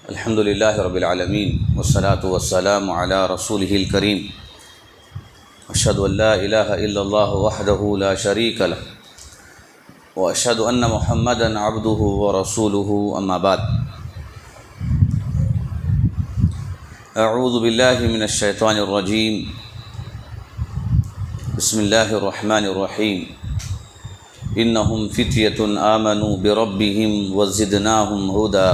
الحمد للہ رب العالمین والصلاة والسلام علی رسولہ الکریم اشہد ان لا الہ الا اللہ وحدہ لا شریک لہ واشہد ان محمدا عبدہ ورسولہ اما بعد اعوذ باللہ من الشیطان الرجیم بسم اللہ الرحمن الرحیم انہم فتیۃ آمنوا بربہم وزدناہم ہدی۔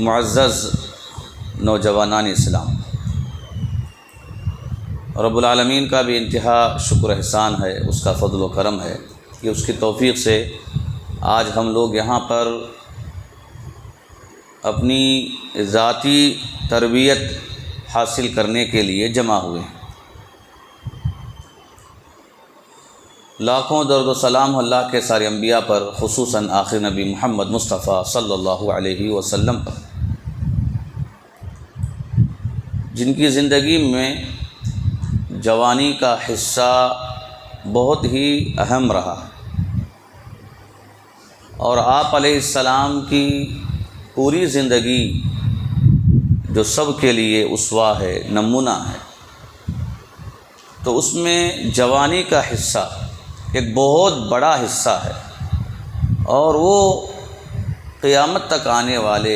معزز نوجوانان اسلام، رب العالمین کا بھی انتہا شکر احسان ہے، اس کا فضل و کرم ہے کہ اس کی توفیق سے آج ہم لوگ یہاں پر اپنی ذاتی تربیت حاصل کرنے کے لیے جمع ہوئے ہیں۔ لاکھوں درود و سلام اللہ کے سارے انبیاء پر، خصوصاً آخر نبی محمد مصطفیٰ صلی اللہ علیہ وسلم پر، جن کی زندگی میں جوانی کا حصہ بہت ہی اہم رہا، اور آپ علیہ السلام کی پوری زندگی جو سب کے لیے اسوہ ہے، نمونہ ہے، تو اس میں جوانی کا حصہ ایک بہت بڑا حصہ ہے، اور وہ قیامت تک آنے والے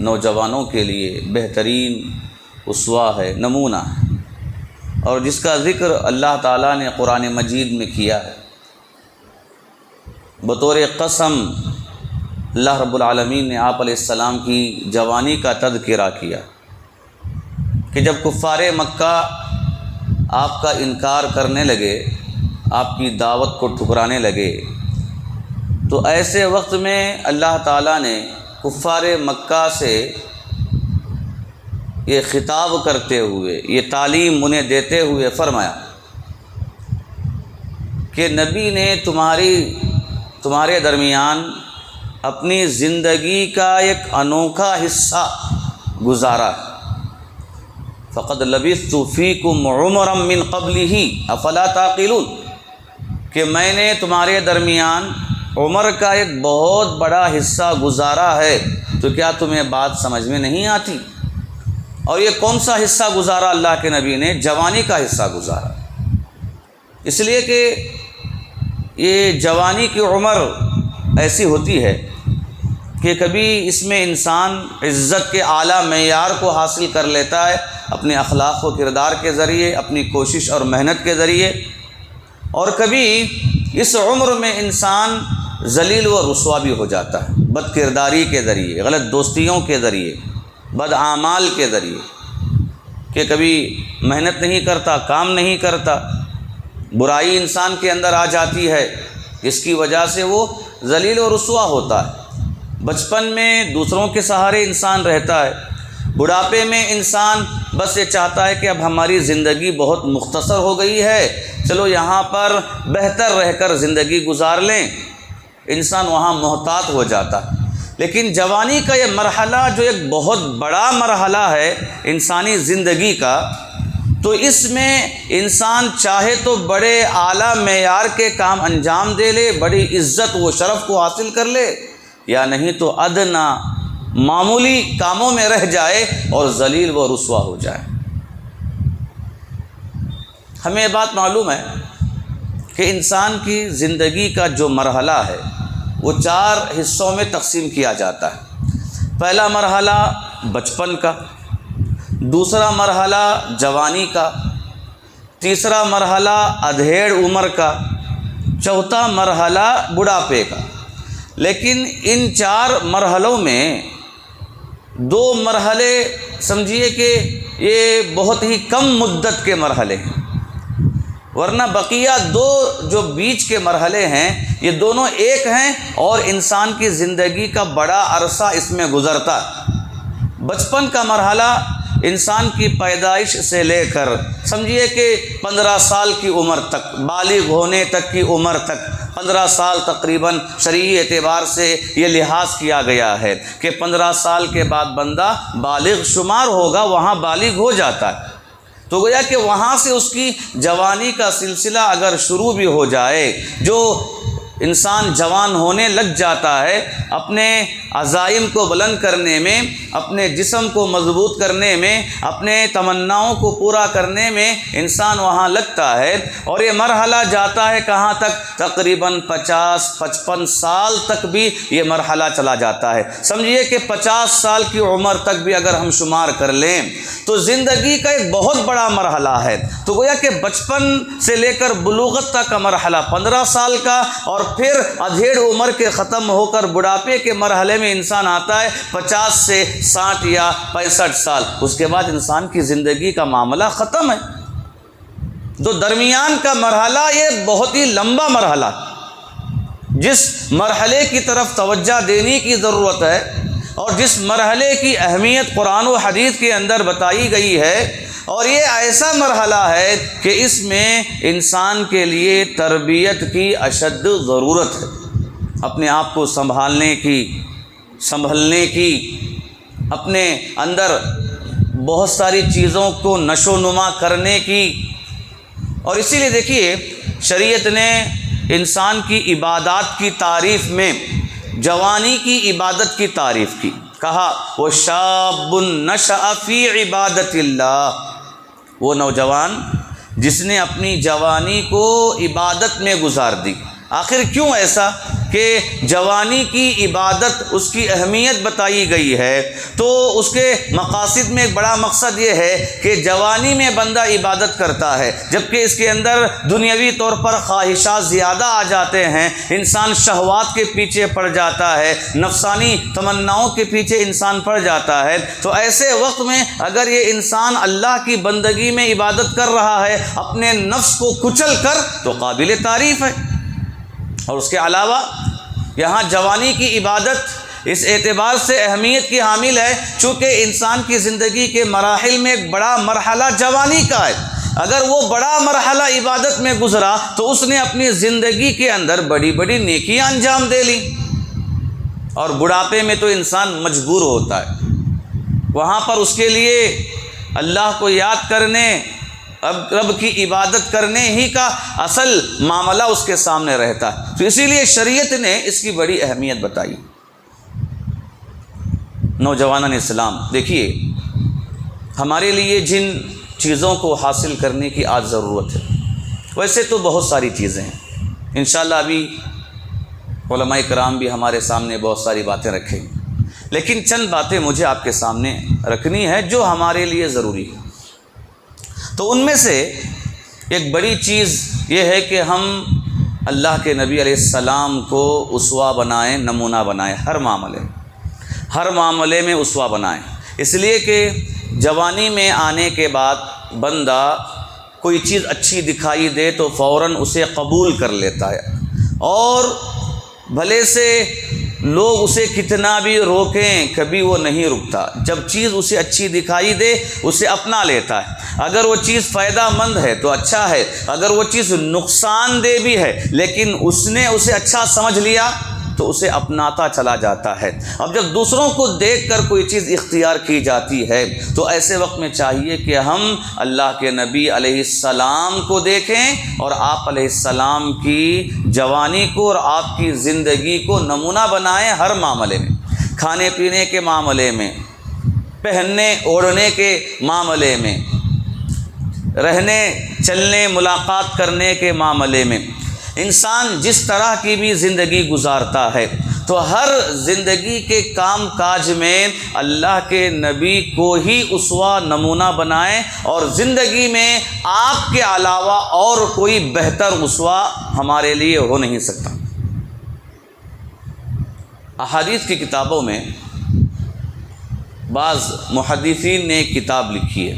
نوجوانوں کے لیے بہترین اسوہ ہے، نمونہ ہے، اور جس کا ذکر اللہ تعالیٰ نے قرآن مجید میں کیا ہے۔ بطور قسم اللہ رب العالمین نے آپ علیہ السلام کی جوانی کا تذکرہ کیا کہ جب کفار مکہ آپ کا انکار کرنے لگے، آپ کی دعوت کو ٹھکرانے لگے، تو ایسے وقت میں اللہ تعالیٰ نے کفار مکہ سے یہ خطاب کرتے ہوئے، یہ تعلیم انہیں دیتے ہوئے فرمایا کہ نبی نے تمہارے درمیان اپنی زندگی کا ایک انوکھا حصہ گزارا ہے۔ فقد لبثت فیکم عمرا من قبلہ افلا تعقلون، کہ میں نے تمہارے درمیان عمر کا ایک بہت بڑا حصہ گزارا ہے، تو کیا تمہیں بات سمجھ میں نہیں آتی؟ اور یہ کون سا حصہ گزارا اللہ کے نبی نے؟ جوانی کا حصہ گزارا، اس لیے کہ یہ جوانی کی عمر ایسی ہوتی ہے کہ کبھی اس میں انسان عزت کے اعلیٰ معیار کو حاصل کر لیتا ہے اپنے اخلاق و کردار کے ذریعے، اپنی کوشش اور محنت کے ذریعے، اور کبھی اس عمر میں انسان ذلیل و رسوا بھی ہو جاتا ہے، بد کرداری کے ذریعے، غلط دوستیوں کے ذریعے، بد اعمال کے ذریعے، کہ کبھی محنت نہیں کرتا، کام نہیں کرتا، برائی انسان کے اندر آ جاتی ہے، اس کی وجہ سے وہ ذلیل و رسوا ہوتا ہے۔ بچپن میں دوسروں کے سہارے انسان رہتا ہے، بڑھاپے میں انسان بس یہ چاہتا ہے کہ اب ہماری زندگی بہت مختصر ہو گئی ہے، چلو یہاں پر بہتر رہ کر زندگی گزار لیں، انسان وہاں محتاط ہو جاتا ہے۔ لیکن جوانی کا یہ مرحلہ جو ایک بہت بڑا مرحلہ ہے انسانی زندگی کا، تو اس میں انسان چاہے تو بڑے اعلیٰ معیار کے کام انجام دے لے، بڑی عزت و شرف کو حاصل کر لے، یا نہیں تو ادنا معمولی کاموں میں رہ جائے اور ذلیل و رسوا ہو جائے۔ ہمیں یہ بات معلوم ہے کہ انسان کی زندگی کا جو مرحلہ ہے وہ 4 حصوں میں تقسیم کیا جاتا ہے۔ پہلا مرحلہ بچپن کا، دوسرا مرحلہ جوانی کا، تیسرا مرحلہ ادھیڑ عمر کا، چوتھا مرحلہ بڑھاپے کا۔ لیکن ان 4 مرحلوں میں 2 مرحلے سمجھیے کہ یہ بہت ہی کم مدت کے مرحلے ہیں، ورنہ بقیہ 2 جو بیچ کے مرحلے ہیں یہ دونوں ایک ہیں، اور انسان کی زندگی کا بڑا عرصہ اس میں گزرتا ہے۔ بچپن کا مرحلہ انسان کی پیدائش سے لے کر سمجھیے کہ 15 سال کی عمر تک، بالغ ہونے تک کی عمر تک، 15 سال تقریباً شرعی اعتبار سے یہ لحاظ کیا گیا ہے کہ 15 سال کے بعد بندہ بالغ شمار ہوگا، وہاں بالغ ہو جاتا ہے۔ تو گویا کہ وہاں سے اس کی جوانی کا سلسلہ اگر شروع بھی ہو جائے، جو انسان جوان ہونے لگ جاتا ہے، اپنے عزائم کو بلند کرنے میں، اپنے جسم کو مضبوط کرنے میں، اپنے تمناؤں کو پورا کرنے میں انسان وہاں لگتا ہے، اور یہ مرحلہ جاتا ہے کہاں تک؟ تقریباً 50-55 سال تک بھی یہ مرحلہ چلا جاتا ہے۔ سمجھیے کہ 50 سال کی عمر تک بھی اگر ہم شمار کر لیں تو زندگی کا ایک بہت بڑا مرحلہ ہے۔ تو گویا کہ بچپن سے لے کر بلوغت تک کا مرحلہ 15 سال کا، اور پھر ادھیڑ عمر کے ختم ہو کر بڑھاپے کے مرحلے میں انسان آتا ہے 50 سے 60 یا 65 سال۔ اس کے بعد انسان کی زندگی کا معاملہ ختم ہے۔ تو درمیان کا مرحلہ یہ بہت ہی لمبا مرحلہ، جس مرحلے کی طرف توجہ دینے کی ضرورت ہے، اور جس مرحلے کی اہمیت قرآن و حدیث کے اندر بتائی گئی ہے، اور یہ ایسا مرحلہ ہے کہ اس میں انسان کے لیے تربیت کی اشد ضرورت ہے، اپنے آپ کو سنبھالنے کی، اپنے اندر بہت ساری چیزوں کو نشو و نما کرنے کی۔ اور اسی لیے دیکھیے شریعت نے انسان کی عبادات کی تعریف میں جوانی کی عبادت کی تعریف کی، کہا وَشَابٌ نَشَأَ فِي عِبَادَةِ اللَّهِ، وہ نوجوان جس نے اپنی جوانی کو عبادت میں گزار دی۔ آخر کیوں ایسا کہ جوانی کی عبادت اس کی اہمیت بتائی گئی ہے، تو اس کے مقاصد میں ایک بڑا مقصد یہ ہے کہ جوانی میں بندہ عبادت کرتا ہے، جبکہ اس کے اندر دنیاوی طور پر خواہشات زیادہ آ جاتے ہیں، انسان شہوات کے پیچھے پڑ جاتا ہے، نفسانی تمناؤں کے پیچھے انسان پڑ جاتا ہے۔ تو ایسے وقت میں اگر یہ انسان اللہ کی بندگی میں عبادت کر رہا ہے اپنے نفس کو کچل کر، تو قابل تعریف ہے۔ اور اس کے علاوہ یہاں جوانی کی عبادت اس اعتبار سے اہمیت کی حامل ہے چونکہ انسان کی زندگی کے مراحل میں ایک بڑا مرحلہ جوانی کا ہے۔ اگر وہ بڑا مرحلہ عبادت میں گزرا تو اس نے اپنی زندگی کے اندر بڑی بڑی نیکیاں انجام دے لی، اور بڑھاپے میں تو انسان مجبور ہوتا ہے، وہاں پر اس کے لیے اللہ کو یاد کرنے، رب کی عبادت کرنے ہی کا اصل معاملہ اس کے سامنے رہتا ہے۔ تو اسی لیے شریعت نے اس کی بڑی اہمیت بتائی۔ نوجوانان اسلام، دیکھیے ہمارے لیے جن چیزوں کو حاصل کرنے کی آج ضرورت ہے، ویسے تو بہت ساری چیزیں ہیں، انشاءاللہ ابھی علماء کرام بھی ہمارے سامنے بہت ساری باتیں رکھیں، لیکن چند باتیں مجھے آپ کے سامنے رکھنی ہے جو ہمارے لیے ضروری ہے۔ تو ان میں سے ایک بڑی چیز یہ ہے کہ ہم اللہ کے نبی علیہ السلام کو اسوہ بنائیں، نمونہ بنائیں، ہر معاملے میں اسوہ بنائیں، اس لیے کہ جوانی میں آنے کے بعد بندہ کوئی چیز اچھی دکھائی دے تو فوراً اسے قبول کر لیتا ہے، اور بھلے سے لوگ اسے کتنا بھی روکیں کبھی وہ نہیں رکتا، جب چیز اسے اچھی دکھائی دے اسے اپنا لیتا ہے۔ اگر وہ چیز فائدہ مند ہے تو اچھا ہے، اگر وہ چیز نقصان دہ بھی ہے لیکن اس نے اسے اچھا سمجھ لیا تو اسے اپناتا چلا جاتا ہے۔ اب جب دوسروں کو دیکھ کر کوئی چیز اختیار کی جاتی ہے تو ایسے وقت میں چاہیے کہ ہم اللہ کے نبی علیہ السلام کو دیکھیں اور آپ علیہ السلام کی جوانی کو اور آپ کی زندگی کو نمونہ بنائیں، ہر معاملے میں، کھانے پینے کے معاملے میں، پہننے اوڑھنے کے معاملے میں، رہنے چلنے ملاقات کرنے کے معاملے میں۔ انسان جس طرح کی بھی زندگی گزارتا ہے تو ہر زندگی کے کام کاج میں اللہ کے نبی کو ہی اسوہ نمونہ بنائیں، اور زندگی میں آپ کے علاوہ اور کوئی بہتر اسوہ ہمارے لیے ہو نہیں سکتا۔ احادیث کی کتابوں میں بعض محدثین نے ایک کتاب لکھی ہے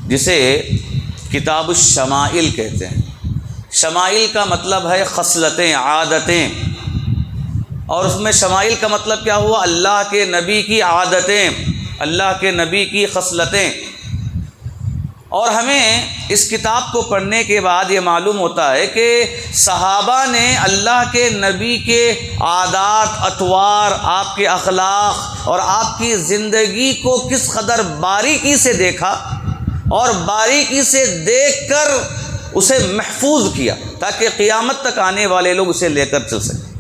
جسے کتاب الشمائل کہتے ہیں۔ شمائل کا مطلب ہے خصلتیں، عادتیں، اور اس میں شمائل کا مطلب کیا ہوا؟ اللہ کے نبی کی عادتیں، اللہ کے نبی کی خصلتیں۔ اور ہمیں اس کتاب کو پڑھنے کے بعد یہ معلوم ہوتا ہے کہ صحابہ نے اللہ کے نبی کے عادات، اطوار، آپ کے اخلاق اور آپ کی زندگی کو کس قدر باریکی سے دیکھا، اور باریکی سے دیکھ کر اسے محفوظ کیا تاکہ قیامت تک آنے والے لوگ اسے لے کر چل سکیں۔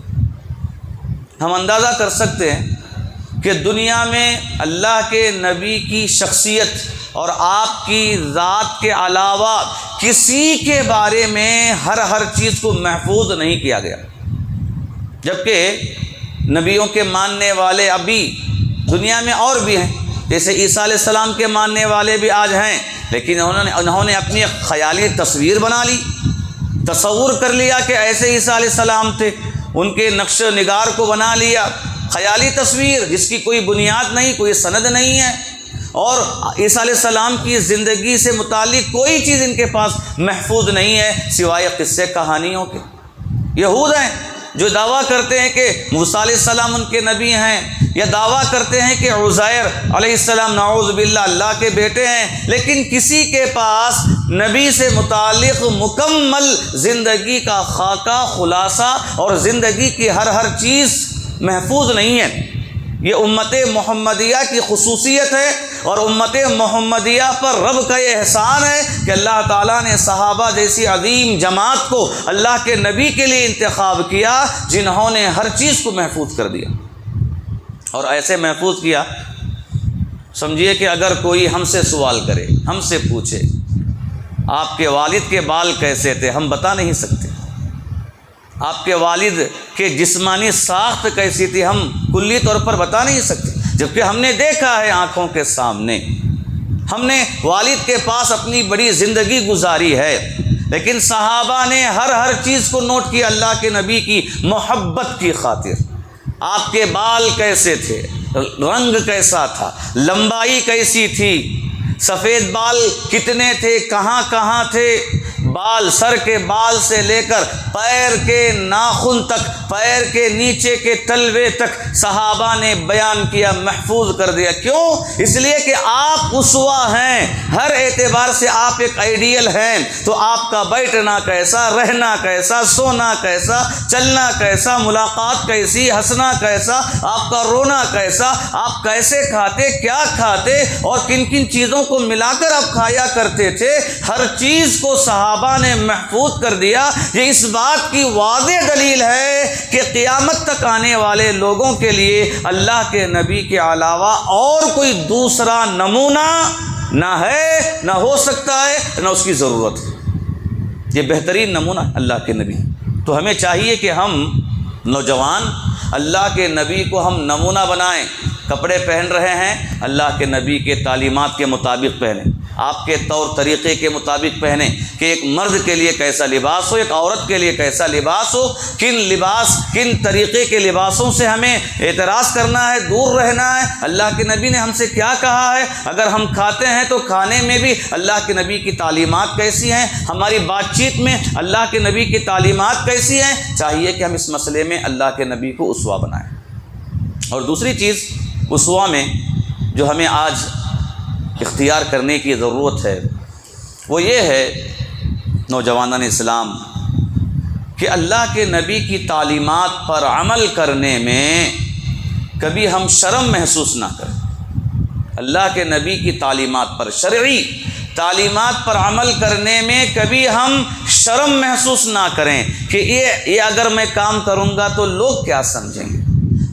ہم اندازہ کر سکتے ہیں کہ دنیا میں اللہ کے نبی کی شخصیت اور آپ کی ذات کے علاوہ کسی کے بارے میں ہر چیز کو محفوظ نہیں کیا گیا، جبکہ نبیوں کے ماننے والے ابھی دنیا میں اور بھی ہیں، جیسے عیسیٰ علیہ السلام کے ماننے والے بھی آج ہیں، لیکن انہوں نے اپنی ایک خیالی تصویر بنا لی، تصور کر لیا کہ ایسے عیسیٰ علیہ السلام تھے، ان کے نقش و نگار کو بنا لیا، خیالی تصویر جس کی کوئی بنیاد نہیں، کوئی سند نہیں ہے، اور عیسیٰ علیہ السلام کی زندگی سے متعلق کوئی چیز ان کے پاس محفوظ نہیں ہے سوائے قصے کہانیوں کے۔ یہود ہیں جو دعویٰ کرتے ہیں کہ موسیٰ علیہ السلام ان کے نبی ہیں، یا دعویٰ کرتے ہیں کہ عزیر علیہ السلام نعوذ باللہ اللہ کے بیٹے ہیں، لیکن کسی کے پاس نبی سے متعلق مکمل زندگی کا خاکہ، خلاصہ اور زندگی کی ہر چیز محفوظ نہیں ہے۔ یہ امت محمدیہ کی خصوصیت ہے، اور امت محمدیہ پر رب کا یہ احسان ہے کہ اللہ تعالیٰ نے صحابہ جیسی عظیم جماعت کو اللہ کے نبی کے لیے انتخاب کیا، جنہوں نے ہر چیز کو محفوظ کر دیا، اور ایسے محفوظ کیا سمجھیے کہ اگر کوئی ہم سے سوال کرے، ہم سے پوچھے آپ کے والد کے بال کیسے تھے، ہم بتا نہیں سکتے، آپ کے والد کے جسمانی ساخت کیسی تھی ہم کلی طور پر بتا نہیں سکتے، جبکہ ہم نے دیکھا ہے آنکھوں کے سامنے، ہم نے والد کے پاس اپنی بڑی زندگی گزاری ہے، لیکن صحابہ نے ہر چیز کو نوٹ کیا اللہ کے نبی کی محبت کی خاطر۔ آپ کے بال کیسے تھے، رنگ کیسا تھا، لمبائی کیسی تھی، سفید بال کتنے تھے، کہاں تھے، بال سر کے بال سے لے کر پیر کے ناخن تک، پیر کے نیچے کے تلوے تک صحابہ نے بیان کیا، محفوظ کر دیا۔ کیوں؟ اس لیے کہ آپ اسوہ ہیں، ہر اعتبار سے آپ ایک آئیڈیل ہیں، تو آپ کا بیٹھنا کیسا، رہنا کیسا، سونا کیسا، چلنا کیسا، ملاقات کیسی، ہنسنا کیسا، آپ کا رونا کیسا، آپ کیسے کھاتے، کیا کھاتے، اور کن کن چیزوں کو ملا کر آپ کھایا کرتے تھے، ہر چیز کو صحابہ نے محفوظ کر دیا۔ یہ اس بات کی واضح دلیل ہے کہ قیامت تک آنے والے لوگوں کے لیے اللہ کے نبی کے علاوہ اور کوئی دوسرا نمونہ نہ ہے، نہ ہو سکتا ہے، نہ اس کی ضرورت ہے۔ یہ بہترین نمونہ اللہ کے نبی۔ تو ہمیں چاہیے کہ ہم نوجوان اللہ کے نبی کو ہم نمونہ بنائیں، کپڑے پہن رہے ہیں اللہ کے نبی کے تعلیمات کے مطابق پہنیں، آپ کے طور طریقے کے مطابق پہنیں، کہ ایک مرد کے لیے کیسا لباس ہو، ایک عورت کے لیے کیسا لباس ہو، کن طریقے کے لباسوں سے ہمیں اعتراض کرنا ہے، دور رہنا ہے، اللہ کے نبی نے ہم سے کیا کہا ہے، اگر ہم کھاتے ہیں تو کھانے میں بھی اللہ کے نبی کی تعلیمات کیسی ہیں، ہماری بات چیت میں اللہ کے نبی کی تعلیمات کیسی ہیں۔ چاہیے کہ ہم اس مسئلے میں اللہ کے نبی کو اسوہ بنائیں۔ اور دوسری چیز اسوہ میں جو ہمیں آج اختیار کرنے کی ضرورت ہے وہ یہ ہے، نوجوانان اسلام، کہ اللہ کے نبی کی تعلیمات پر عمل کرنے میں کبھی ہم شرم محسوس نہ کریں۔ اللہ کے نبی کی تعلیمات پر، شرعی تعلیمات پر عمل کرنے میں کبھی ہم شرم محسوس نہ کریں کہ یہ اگر میں کام کروں گا تو لوگ کیا سمجھیں گے،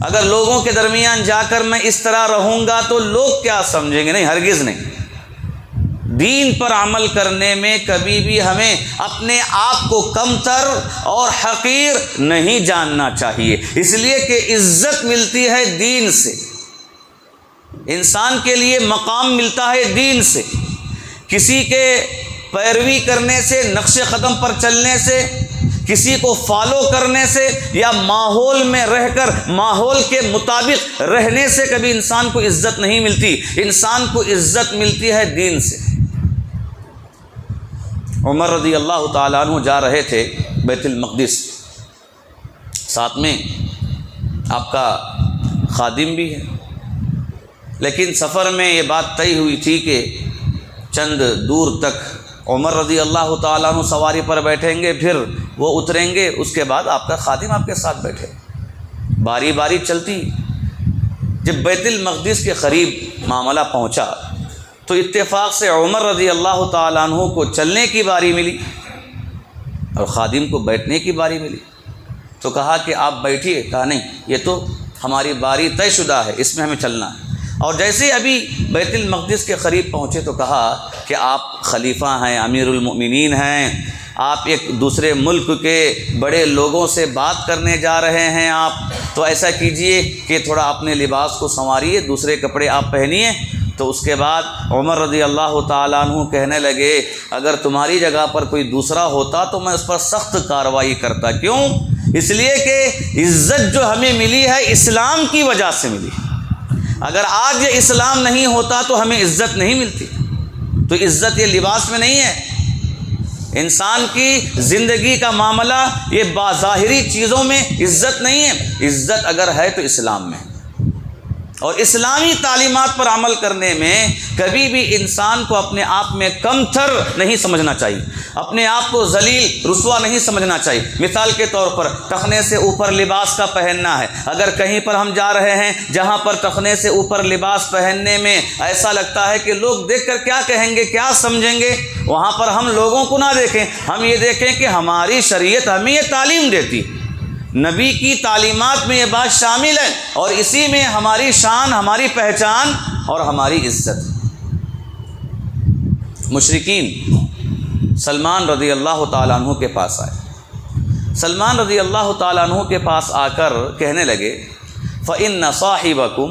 اگر لوگوں کے درمیان جا کر میں اس طرح رہوں گا تو لوگ کیا سمجھیں گے۔ نہیں، ہرگز نہیں۔ دین پر عمل کرنے میں کبھی بھی ہمیں اپنے آپ کو کمتر اور حقیر نہیں جاننا چاہیے، اس لیے کہ عزت ملتی ہے دین سے، انسان کے لیے مقام ملتا ہے دین سے۔ کسی کے پیروی کرنے سے، نقش قدم پر چلنے سے، کسی کو فالو کرنے سے، یا ماحول میں رہ کر ماحول کے مطابق رہنے سے کبھی انسان کو عزت نہیں ملتی، انسان کو عزت ملتی ہے دین سے۔ عمر رضی اللہ تعالیٰ عنہ جا رہے تھے بیت المقدس، ساتھ میں آپ کا خادم بھی ہے، لیکن سفر میں یہ بات طے ہوئی تھی کہ چند دور تک عمر رضی اللہ تعالیٰ عنہ سواری پر بیٹھیں گے، پھر وہ اتریں گے، اس کے بعد آپ کا خادم آپ کے ساتھ بیٹھے۔ باری باری چلتی۔ جب بیت المقدس کے قریب معاملہ پہنچا تو تو اتفاق سے عمر رضی اللہ تعالیٰ عنہ کو چلنے کی باری ملی اور خادم کو بیٹھنے کی باری ملی۔ تو کہا کہ آپ بیٹھیے، کہا نہیں، یہ تو ہماری باری طے شدہ ہے، اس میں ہمیں چلنا ہے۔ اور جیسے ابھی بیت المقدس کے قریب پہنچے تو کہا کہ آپ خلیفہ ہیں، امیر المؤمنین ہیں، آپ ایک دوسرے ملک کے بڑے لوگوں سے بات کرنے جا رہے ہیں، آپ تو ایسا کیجئے کہ تھوڑا اپنے لباس کو سنواریے، دوسرے کپڑے آپ پہنیے۔ تو اس کے بعد عمر رضی اللہ تعالیٰ عنہ کہنے لگے اگر تمہاری جگہ پر کوئی دوسرا ہوتا تو میں اس پر سخت کارروائی کرتا۔ کیوں؟ اس لیے کہ عزت جو ہمیں ملی ہے اسلام کی وجہ سے ملی۔ اگر آج یہ اسلام نہیں ہوتا تو ہمیں عزت نہیں ملتی۔ تو عزت یہ لباس میں نہیں ہے، انسان کی زندگی کا معاملہ یہ باظاہری چیزوں میں عزت نہیں ہے، عزت اگر ہے تو اسلام میں۔ اور اسلامی تعلیمات پر عمل کرنے میں کبھی بھی انسان کو اپنے آپ میں کم تر نہیں سمجھنا چاہیے، اپنے آپ کو ذلیل رسوا نہیں سمجھنا چاہیے۔ مثال کے طور پر ٹخنے سے اوپر لباس کا پہننا ہے۔ اگر کہیں پر ہم جا رہے ہیں جہاں پر ٹخنے سے اوپر لباس پہننے میں ایسا لگتا ہے کہ لوگ دیکھ کر کیا کہیں گے، کیا سمجھیں گے، وہاں پر ہم لوگوں کو نہ دیکھیں، ہم یہ دیکھیں کہ ہماری شریعت ہمیں یہ تعلیم دیتی، نبی کی تعلیمات میں یہ بات شامل ہے، اور اسی میں ہماری شان، ہماری پہچان اور ہماری عزت۔ مشرکین سلمان رضی اللہ تعالیٰ عنہ کے پاس آئے۔ سلمان رضی اللہ تعالیٰ عنہ کے پاس آ کر کہنے لگے فَإِنَّ صَاحِبَكُمْ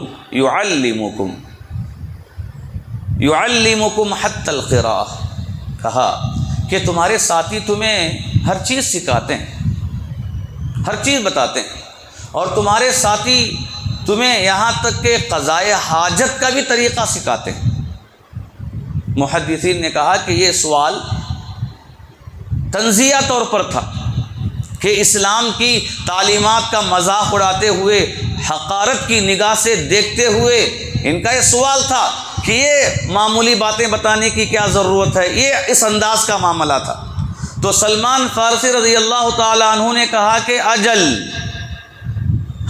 يُعَلِّمُكُمْ حَتَّى الْقِرَاءَةَ، کہا کہ تمہارے ساتھی تمہیں ہر چیز سکھاتے ہیں، ہر چیز بتاتے ہیں، اور تمہارے ساتھی تمہیں یہاں تک کہ قضائے حاجت کا بھی طریقہ سکھاتے ہیں۔ محدثین نے کہا کہ یہ سوال تنزیہ طور پر تھا کہ اسلام کی تعلیمات کا مذاق اڑاتے ہوئے، حقارت کی نگاہ سے دیکھتے ہوئے ان کا یہ سوال تھا کہ یہ معمولی باتیں بتانے کی کیا ضرورت ہے، یہ اس انداز کا معاملہ تھا۔ تو سلمان فارسی رضی اللہ تعالیٰ عنہ نے کہا کہ اجل،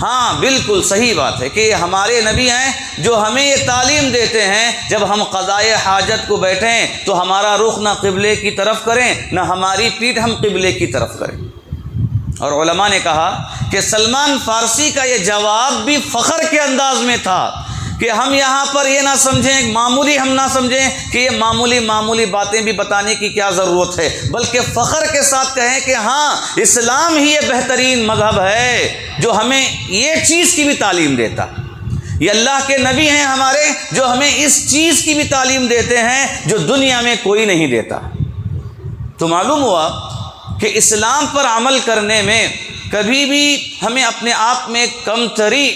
ہاں بالکل صحیح بات ہے کہ ہمارے نبی ہیں جو ہمیں یہ تعلیم دیتے ہیں جب ہم قضائے حاجت کو بیٹھیں تو ہمارا رخ نہ قبلے کی طرف کریں نہ ہماری پیٹھ ہم قبلے کی طرف کریں۔ اور علماء نے کہا کہ سلمان فارسی کا یہ جواب بھی فخر کے انداز میں تھا کہ ہم یہاں پر یہ نہ سمجھیں، معمولی ہم نہ سمجھیں کہ یہ معمولی باتیں بھی بتانے کی کیا ضرورت ہے، بلکہ فخر کے ساتھ کہیں کہ ہاں اسلام ہی یہ بہترین مذہب ہے جو ہمیں یہ چیز کی بھی تعلیم دیتا، یہ اللہ کے نبی ہیں ہمارے جو ہمیں اس چیز کی بھی تعلیم دیتے ہیں جو دنیا میں کوئی نہیں دیتا۔ تو معلوم ہوا کہ اسلام پر عمل کرنے میں کبھی بھی ہمیں اپنے آپ میں کمتری،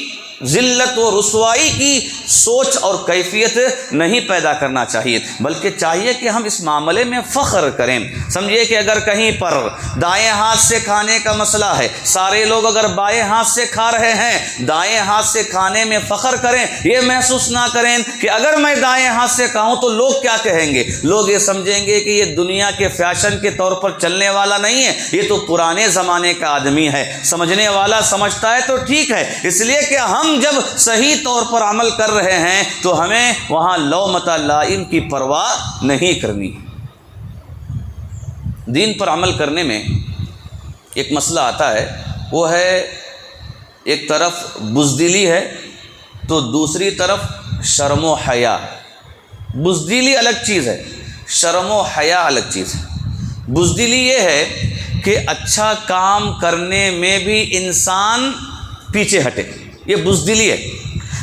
ذلت و رسوائی کی سوچ اور کیفیت نہیں پیدا کرنا چاہیے، بلکہ چاہیے کہ ہم اس معاملے میں فخر کریں۔ سمجھیے کہ اگر کہیں پر دائیں ہاتھ سے کھانے کا مسئلہ ہے، سارے لوگ اگر بائیں ہاتھ سے کھا رہے ہیں، دائیں ہاتھ سے کھانے میں فخر کریں، یہ محسوس نہ کریں کہ اگر میں دائیں ہاتھ سے کھاؤں تو لوگ کیا کہیں گے، لوگ یہ سمجھیں گے کہ یہ دنیا کے فیشن کے طور پر چلنے والا نہیں ہے، یہ تو پرانے زمانے کا آدمی ہے۔ سمجھنے والا سمجھتا ہے تو ٹھیک ہے، اس لیے کہ ہم جب صحیح طور پر عمل کر رہے ہیں تو ہمیں وہاں لومۃ لائم کی پرواہ نہیں کرنی۔ دین پر عمل کرنے میں ایک مسئلہ آتا ہے، وہ ہے ایک طرف بزدلی ہے تو دوسری طرف شرم و حیا۔ بزدلی الگ چیز ہے، شرم و حیا الگ چیز ہے۔ بزدلی یہ ہے کہ اچھا کام کرنے میں بھی انسان پیچھے ہٹے، یہ بزدلی ہے۔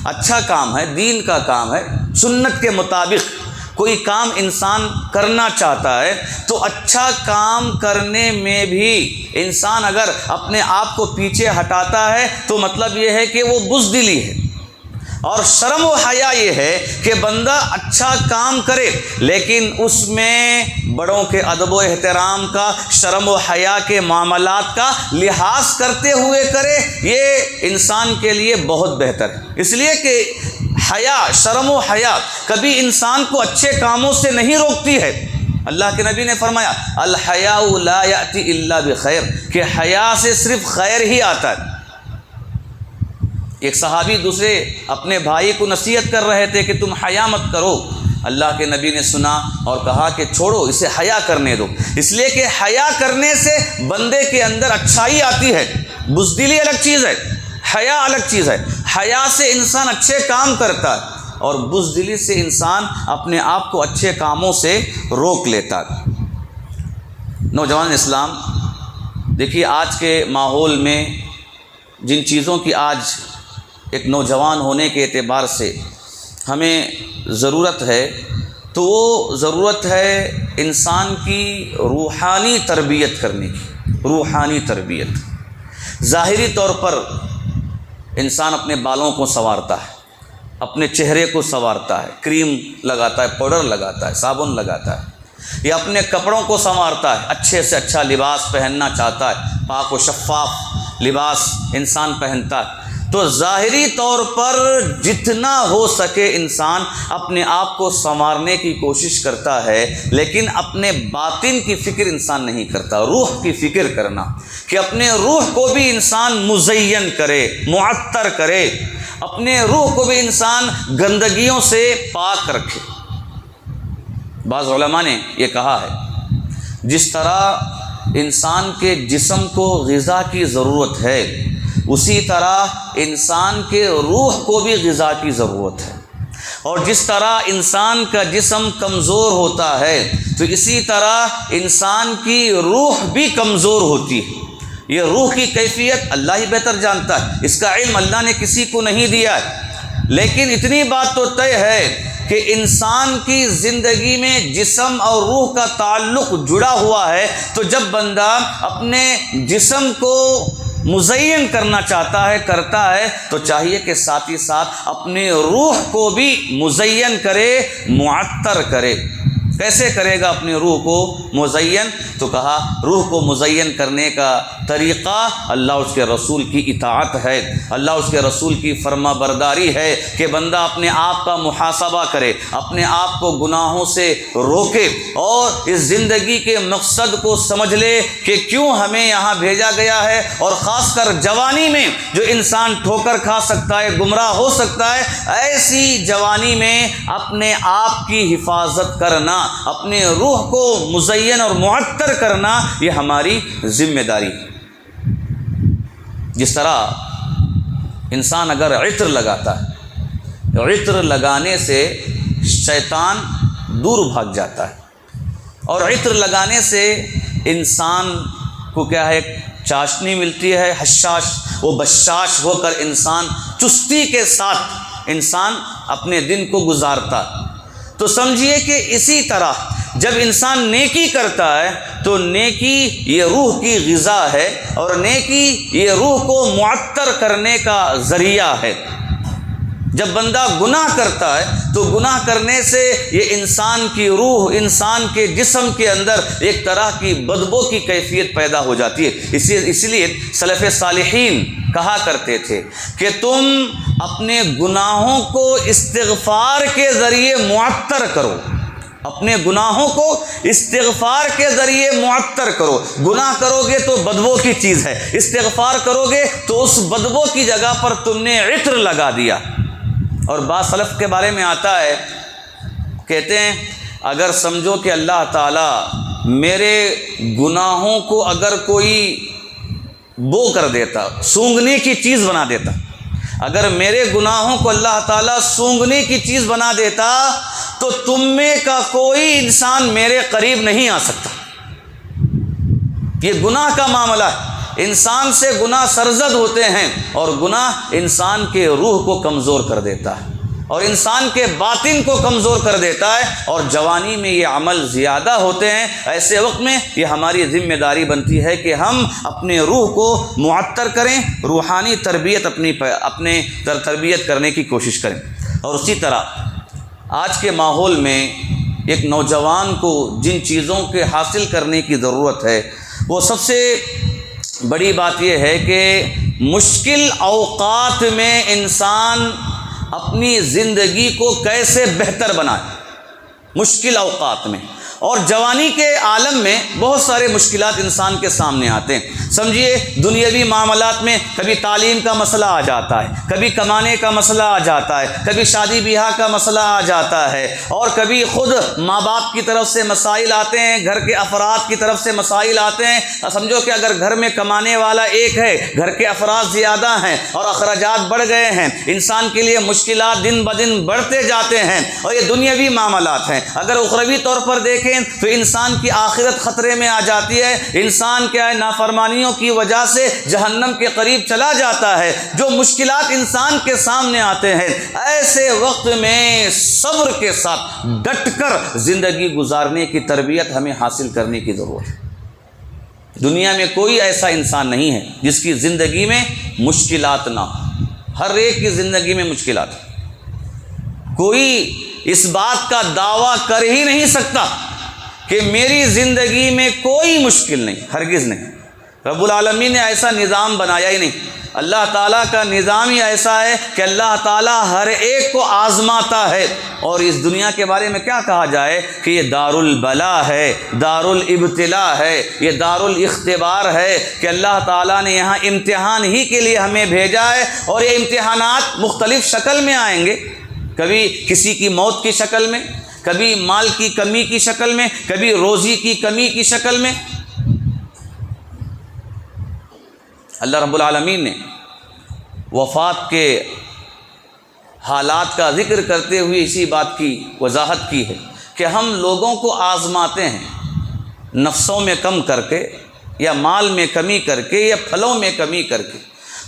اچھا کام ہے، دین کا کام ہے، سنت کے مطابق کوئی کام انسان کرنا چاہتا ہے تو اچھا کام کرنے میں بھی انسان اگر اپنے آپ کو پیچھے ہٹاتا ہے تو مطلب یہ ہے کہ وہ بزدلی ہے۔ اور شرم و حیا یہ ہے کہ بندہ اچھا کام کرے لیکن اس میں بڑوں کے ادب و احترام کا، شرم و حیا کے معاملات کا لحاظ کرتے ہوئے کرے، یہ انسان کے لیے بہت بہتر ہے۔ اس لیے کہ حیا، شرم و حیا کبھی انسان کو اچھے کاموں سے نہیں روکتی ہے۔ اللہ کے نبی نے فرمایا الحیاء لا یأتی الا بخیر، کہ حیا سے صرف خیر ہی آتا ہے۔ ایک صحابی دوسرے اپنے بھائی کو نصیحت کر رہے تھے کہ تم حیا مت کرو، اللہ کے نبی نے سنا اور کہا کہ چھوڑو اسے حیا کرنے دو، اس لیے کہ حیا کرنے سے بندے کے اندر اچھائی آتی ہے۔ بزدلی الگ چیز ہے، حیا الگ چیز ہے۔ حیا سے انسان اچھے کام کرتا ہے اور بزدلی سے انسان اپنے آپ کو اچھے کاموں سے روک لیتا ہے۔ نوجوان اسلام، دیکھیے آج کے ماحول میں جن چیزوں کی آج ایک نوجوان ہونے کے اعتبار سے ہمیں ضرورت ہے، تو وہ ضرورت ہے انسان کی روحانی تربیت کرنے کی۔ روحانی تربیت ظاہری طور پر انسان اپنے بالوں کو سنوارتا ہے، اپنے چہرے کو سنوارتا ہے، کریم لگاتا ہے، پاؤڈر لگاتا ہے، صابن لگاتا ہے، یا اپنے کپڑوں کو سنوارتا ہے، اچھے سے اچھا لباس پہننا چاہتا ہے، پاک و شفاف لباس انسان پہنتا ہے۔ تو ظاہری طور پر جتنا ہو سکے انسان اپنے آپ کو سنوارنے کی کوشش کرتا ہے، لیکن اپنے باطن کی فکر انسان نہیں کرتا۔ روح کی فکر کرنا کہ اپنے روح کو بھی انسان مزین کرے، معطر کرے، اپنے روح کو بھی انسان گندگیوں سے پاک رکھے۔ بعض علماء نے یہ کہا ہے جس طرح انسان کے جسم کو غذا کی ضرورت ہے، اسی طرح انسان کے روح کو بھی غذا کی ضرورت ہے، اور جس طرح انسان کا جسم کمزور ہوتا ہے تو اسی طرح انسان کی روح بھی کمزور ہوتی ہے۔ یہ روح کی کیفیت اللہ ہی بہتر جانتا ہے، اس کا علم اللہ نے کسی کو نہیں دیا ہے، لیکن اتنی بات تو طے ہے کہ انسان کی زندگی میں جسم اور روح کا تعلق جڑا ہوا ہے۔ تو جب بندہ اپنے جسم کو مزین کرنا چاہتا ہے، کرتا ہے، تو چاہیے کہ ساتھ ہی ساتھ اپنے روح کو بھی مزین کرے، معطر کرے۔ کیسے کرے گا اپنے روح کو مزین؟ تو کہا روح کو مزین کرنے کا طریقہ اللہ اس کے رسول کی اطاعت ہے، اللہ اس کے رسول کی فرما برداری ہے کہ بندہ اپنے آپ کا محاسبہ کرے، اپنے آپ کو گناہوں سے روکے، اور اس زندگی کے مقصد کو سمجھ لے کہ کیوں ہمیں یہاں بھیجا گیا ہے، اور خاص کر جوانی میں جو انسان ٹھوکر کھا سکتا ہے، گمراہ ہو سکتا ہے، ایسی جوانی میں اپنے آپ کی حفاظت کرنا، اپنے روح کو مزین اور معطر کرنا، یہ ہماری ذمہ داری ہے۔ جس طرح انسان اگر عطر لگاتا ہے، عطر لگانے سے شیطان دور بھاگ جاتا ہے، اور عطر لگانے سے انسان کو کیا ہے، چاشنی ملتی ہے، حشاش، وہ بشاش ہو کر انسان چستی کے ساتھ انسان اپنے دن کو گزارتا۔ تو سمجھیے کہ اسی طرح جب انسان نیکی کرتا ہے تو نیکی یہ روح کی غذا ہے، اور نیکی یہ روح کو معطر کرنے کا ذریعہ ہے۔ جب بندہ گناہ کرتا ہے تو گناہ کرنے سے یہ انسان کی روح، انسان کے جسم کے اندر ایک طرح کی بدبو کی کیفیت پیدا ہو جاتی ہے۔ اس لیے سلف صالحین کہا کرتے تھے کہ تم اپنے گناہوں کو استغفار کے ذریعے معطر کرو، اپنے گناہوں کو استغفار کے ذریعے معطر کرو۔ گناہ کرو گے تو بدبو کی چیز ہے، استغفار کرو گے تو اس بدبو کی جگہ پر تم نے عطر لگا دیا۔ اور بعض سلف کے بارے میں آتا ہے، کہتے ہیں اگر سمجھو کہ اللہ تعالیٰ میرے گناہوں کو اگر کوئی بو کر دیتا، سونگھنے کی چیز بنا دیتا، اگر میرے گناہوں کو اللہ تعالیٰ سونگھنے کی چیز بنا دیتا تو تم میں کا کوئی انسان میرے قریب نہیں آ سکتا۔ یہ گناہ کا معاملہ ہے، انسان سے گناہ سرزد ہوتے ہیں، اور گناہ انسان کے روح کو کمزور کر دیتا ہے، اور انسان کے باطن کو کمزور کر دیتا ہے، اور جوانی میں یہ عمل زیادہ ہوتے ہیں۔ ایسے وقت میں یہ ہماری ذمہ داری بنتی ہے کہ ہم اپنے روح کو معطر کریں، روحانی تربیت اپنے تربیت کرنے کی کوشش کریں۔ اور اسی طرح آج کے ماحول میں ایک نوجوان کو جن چیزوں کے حاصل کرنے کی ضرورت ہے، وہ سب سے بڑی بات یہ ہے کہ مشکل اوقات میں انسان اپنی زندگی کو کیسے بہتر بنائے، مشکل اوقات میں۔ اور جوانی کے عالم میں بہت سارے مشکلات انسان کے سامنے آتے ہیں۔ سمجھیے دنیاوی معاملات میں کبھی تعلیم کا مسئلہ آ جاتا ہے، کبھی کمانے کا مسئلہ آ جاتا ہے، کبھی شادی بیاہ کا مسئلہ آ جاتا ہے، اور کبھی خود ماں باپ کی طرف سے مسائل آتے ہیں، گھر کے افراد کی طرف سے مسائل آتے ہیں۔ سمجھو کہ اگر گھر میں کمانے والا ایک ہے، گھر کے افراد زیادہ ہیں اور اخراجات بڑھ گئے ہیں، انسان کے لیے مشکلات دن بدن بڑھتے جاتے ہیں، اور یہ دنیاوی معاملات ہیں۔ اگر اخروی طور پر دیکھیں تو انسان کی آخرت خطرے میں آ جاتی ہے، انسان کیا ہے نافرمانیوں کی وجہ سے جہنم کے قریب چلا جاتا ہے۔ جو مشکلات انسان کے سامنے آتے ہیں، ایسے وقت میں صبر کے ساتھ ڈٹ کر زندگی گزارنے کی تربیت ہمیں حاصل کرنے کی ضرورت ہے۔ دنیا میں کوئی ایسا انسان نہیں ہے جس کی زندگی میں مشکلات نہ ہو، ہر ایک کی زندگی میں مشکلات ہیں۔ کوئی اس بات کا دعویٰ کر ہی نہیں سکتا کہ میری زندگی میں کوئی مشکل نہیں، ہرگز نہیں۔ رب العالمین نے ایسا نظام بنایا ہی نہیں۔ اللہ تعالیٰ کا نظام ہی ایسا ہے کہ اللہ تعالیٰ ہر ایک کو آزماتا ہے، اور اس دنیا کے بارے میں کیا کہا جائے کہ یہ دار البلا ہے، دار الابتلاء ہے، یہ دار الاختبار ہے، کہ اللہ تعالیٰ نے یہاں امتحان ہی کے لیے ہمیں بھیجا ہے، اور یہ امتحانات مختلف شکل میں آئیں گے، کبھی کسی کی موت کی شکل میں، کبھی مال کی کمی کی شکل میں، کبھی روزی کی کمی کی شکل میں۔ اللہ رب العالمین نے وفات کے حالات کا ذکر کرتے ہوئے اسی بات کی وضاحت کی ہے کہ ہم لوگوں کو آزماتے ہیں نفسوں میں کم کر کے، یا مال میں کمی کر کے، یا پھلوں میں کمی کر کے۔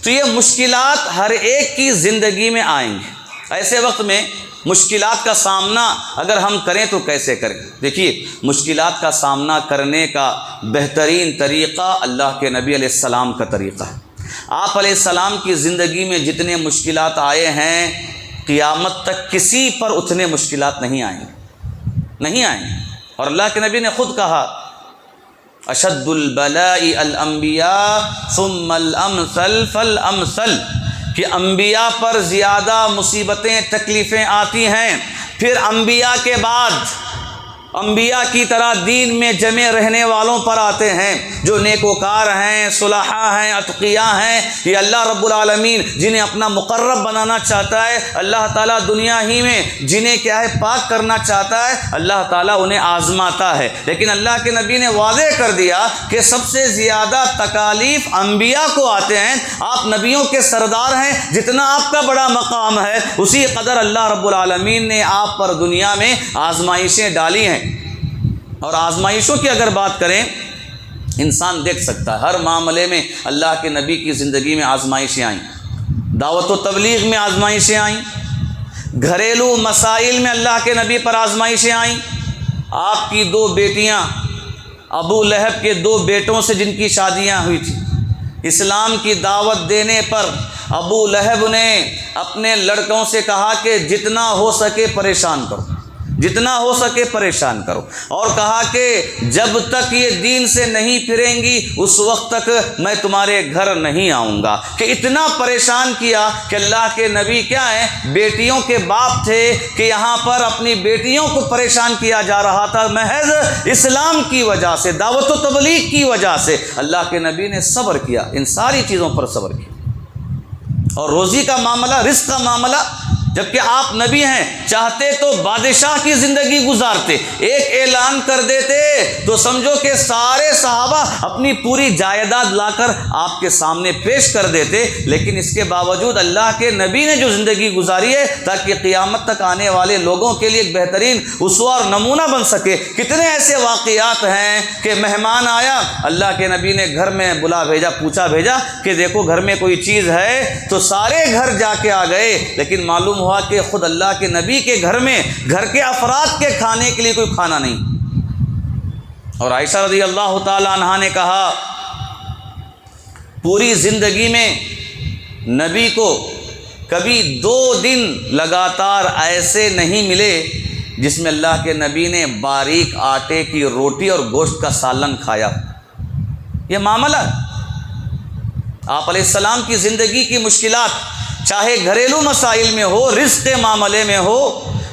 تو یہ مشکلات ہر ایک کی زندگی میں آئیں گے۔ ایسے وقت میں مشکلات کا سامنا اگر ہم کریں تو کیسے کریں؟ دیکھیے، مشکلات کا سامنا کرنے کا بہترین طریقہ اللہ کے نبی علیہ السلام کا طریقہ ہے۔ آپ علیہ السلام کی زندگی میں جتنے مشکلات آئے ہیں، قیامت تک کسی پر اتنے مشکلات نہیں آئیں گے، نہیں آئیں گے۔ اور اللہ کے نبی نے خود کہا، اشد البلاء الانبیاء ثم الامثل فالامثل، کہ انبیاء پر زیادہ مصیبتیں تکلیفیں آتی ہیں، پھر انبیاء کے بعد انبیاء کی طرح دین میں جمے رہنے والوں پر آتے ہیں، جو نیکوکار ہیں، صلحاء ہیں، اتقیاء ہیں۔ یہ اللہ رب العالمین جنہیں اپنا مقرب بنانا چاہتا ہے، اللہ تعالیٰ دنیا ہی میں جنہیں کیا ہے پاک کرنا چاہتا ہے، اللہ تعالیٰ انہیں آزماتا ہے۔ لیکن اللہ کے نبی نے واضح کر دیا کہ سب سے زیادہ تکالیف انبیاء کو آتے ہیں۔ آپ نبیوں کے سردار ہیں، جتنا آپ کا بڑا مقام ہے اسی قدر اللہ رب العالمین نے آپ پر دنیا میں آزمائشیں ڈالی ہیں۔ اور آزمائشوں کی اگر بات کریں، انسان دیکھ سکتا ہے ہر معاملے میں اللہ کے نبی کی زندگی میں آزمائشیں آئیں، دعوت و تبلیغ میں آزمائشیں آئیں، گھریلو مسائل میں اللہ کے نبی پر آزمائشیں آئیں۔ آپ کی 2 بیٹیاں، ابو لہب کے 2 بیٹوں سے جن کی شادیاں ہوئی تھیں، اسلام کی دعوت دینے پر ابو لہب نے اپنے لڑکوں سے کہا کہ جتنا ہو سکے پریشان کرو، جتنا ہو سکے پریشان کرو، اور کہا کہ جب تک یہ دین سے نہیں پھریں گی اس وقت تک میں تمہارے گھر نہیں آؤں گا، کہ اتنا پریشان کیا کہ اللہ کے نبی کیا ہیں، بیٹیوں کے باپ تھے، کہ یہاں پر اپنی بیٹیوں کو پریشان کیا جا رہا تھا محض اسلام کی وجہ سے، دعوت و تبلیغ کی وجہ سے۔ اللہ کے نبی نے صبر کیا، ان ساری چیزوں پر صبر کیا۔ اور روزی کا معاملہ، رزق کا معاملہ، جبکہ آپ نبی ہیں، چاہتے تو بادشاہ کی زندگی گزارتے، ایک اعلان کر دیتے تو سمجھو کہ سارے صحابہ اپنی پوری جائیداد لا کر آپ کے سامنے پیش کر دیتے، لیکن اس کے باوجود اللہ کے نبی نے جو زندگی گزاری ہے تاکہ قیامت تک آنے والے لوگوں کے لیے ایک بہترین اسوہ اور نمونہ بن سکے۔ کتنے ایسے واقعات ہیں کہ مہمان آیا، اللہ کے نبی نے گھر میں بلا بھیجا، پوچھا بھیجا کہ دیکھو گھر میں کوئی چیز ہے، تو سارے گھر جا کے آ گئے، لیکن معلوم ہوا کہ خود اللہ کے نبی کے گھر میں گھر کے افراد کے کھانے کے لیے کوئی کھانا نہیں۔ اور عائشہ رضی اللہ تعالی عنہا نے کہا، پوری زندگی میں نبی کو کبھی 2 دن لگاتار ایسے نہیں ملے جس میں اللہ کے نبی نے باریک آٹے کی روٹی اور گوشت کا سالن کھایا۔ یہ معاملہ آپ علیہ السلام کی زندگی کی مشکلات، چاہے گھریلو مسائل میں ہو، رزق کے معاملے میں ہو،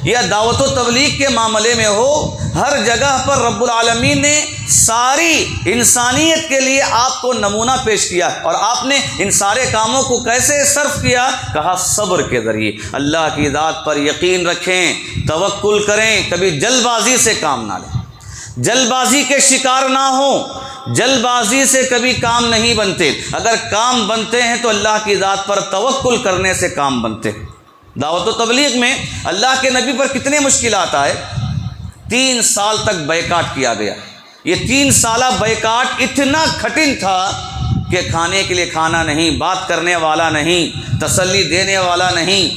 یا دعوت و تبلیغ کے معاملے میں ہو، ہر جگہ پر رب العالمین نے ساری انسانیت کے لیے آپ کو نمونہ پیش کیا، اور آپ نے ان سارے کاموں کو کیسے صرف کیا؟ کہا صبر کے ذریعے۔ اللہ کی ذات پر یقین رکھیں، توکل کریں، کبھی جلد بازی سے کام نہ لیں، جلد بازی کے شکار نہ ہوں۔ جلد بازی سے کبھی کام نہیں بنتے، اگر کام بنتے ہیں تو اللہ کی ذات پر توکل کرنے سے کام بنتے ہیں۔ دعوت و تبلیغ میں اللہ کے نبی پر کتنے مشکلات آئے، 3 سال تک بائیکاٹ کیا گیا۔ یہ 3 سالہ بائیکاٹ اتنا کٹھن تھا کہ کھانے کے لیے کھانا نہیں، بات کرنے والا نہیں، تسلی دینے والا نہیں،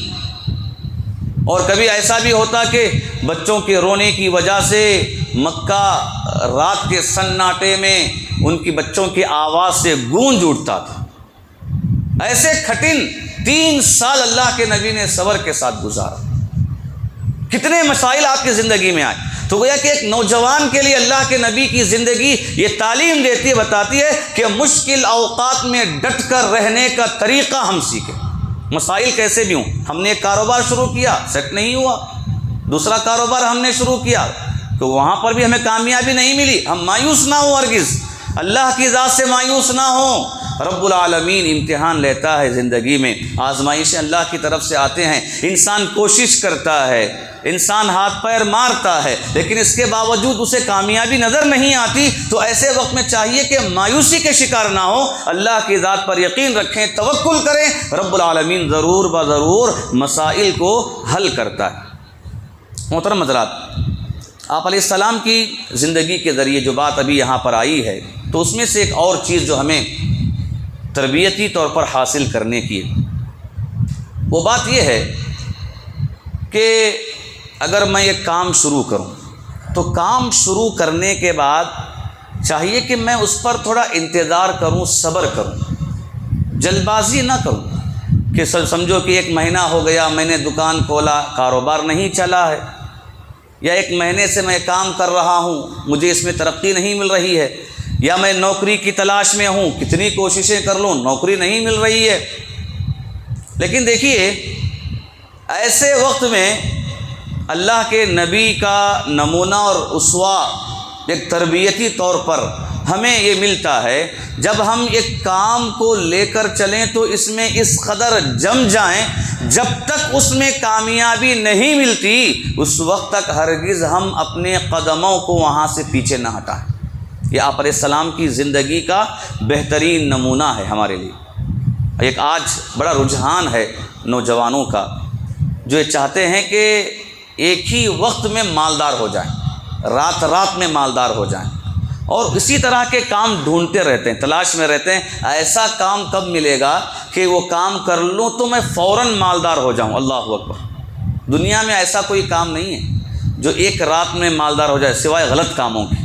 اور کبھی ایسا بھی ہوتا کہ بچوں کے رونے کی وجہ سے مکہ رات کے سناٹے میں ان کی بچوں کی آواز سے گونج اٹھتا تھا۔ ایسے کٹھن 3 سال اللہ کے نبی نے صبر کے ساتھ گزارا۔ کتنے مسائل آپ کی زندگی میں آئے، تو گویا کہ ایک نوجوان کے لیے اللہ کے نبی کی زندگی یہ تعلیم دیتی ہے، بتاتی ہے کہ مشکل اوقات میں ڈٹ کر رہنے کا طریقہ ہم سیکھیں۔ مسائل کیسے بھی ہوں، ہم نے ایک کاروبار شروع کیا، سیٹ نہیں ہوا، دوسرا کاروبار ہم نے شروع کیا تو وہاں پر بھی ہمیں کامیابی نہیں ملی، ہم مایوس نہ ہوں، ہرگز اللہ کی ذات سے مایوس نہ ہوں۔ رب العالمین امتحان لیتا ہے زندگی میں، آزمائشیں اللہ کی طرف سے آتے ہیں، انسان کوشش کرتا ہے، انسان ہاتھ پیر مارتا ہے، لیکن اس کے باوجود اسے کامیابی نظر نہیں آتی، تو ایسے وقت میں چاہیے کہ مایوسی کے شکار نہ ہو، اللہ کی ذات پر یقین رکھیں، توکل کریں، رب العالمین ضرور بضرور مسائل کو حل کرتا ہے۔ محترم حضرات، آپ علیہ السلام کی زندگی کے ذریعے جو بات ابھی یہاں پر آئی ہے، تو اس میں سے ایک اور چیز جو ہمیں تربیتی طور پر حاصل کرنے کی ہے، وہ بات یہ ہے کہ اگر میں یہ کام شروع کروں تو کام شروع کرنے کے بعد چاہیے کہ میں اس پر تھوڑا انتظار کروں، صبر کروں، جلد بازی نہ کروں کہ سمجھو کہ 1 مہینہ ہو گیا میں نے دکان کھولا، کاروبار نہیں چلا ہے، یا 1 مہینے سے میں کام کر رہا ہوں، مجھے اس میں ترقی نہیں مل رہی ہے، یا میں نوکری کی تلاش میں ہوں، کتنی کوششیں کر لوں نوکری نہیں مل رہی ہے۔ لیکن دیکھیے، ایسے وقت میں اللہ کے نبی کا نمونہ اور اسوہ ایک تربیتی طور پر ہمیں یہ ملتا ہے، جب ہم ایک کام کو لے کر چلیں تو اس میں اس قدر جم جائیں، جب تک اس میں کامیابی نہیں ملتی اس وقت تک ہرگز ہم اپنے قدموں کو وہاں سے پیچھے نہ ہٹائیں۔ یہ آپ علیہ السلام کی زندگی کا بہترین نمونہ ہے ہمارے لیے۔ ایک آج بڑا رجحان ہے نوجوانوں کا، جو یہ چاہتے ہیں کہ ایک ہی وقت میں مالدار ہو جائیں، رات رات میں مالدار ہو جائیں، اور اسی طرح کے کام ڈھونڈتے رہتے ہیں، تلاش میں رہتے ہیں، ایسا کام کب ملے گا کہ وہ کام کر لوں تو میں فوراً مالدار ہو جاؤں۔ اللہ اکبر! دنیا میں ایسا کوئی کام نہیں ہے جو ایک رات میں مالدار ہو جائے، سوائے غلط کاموں کے۔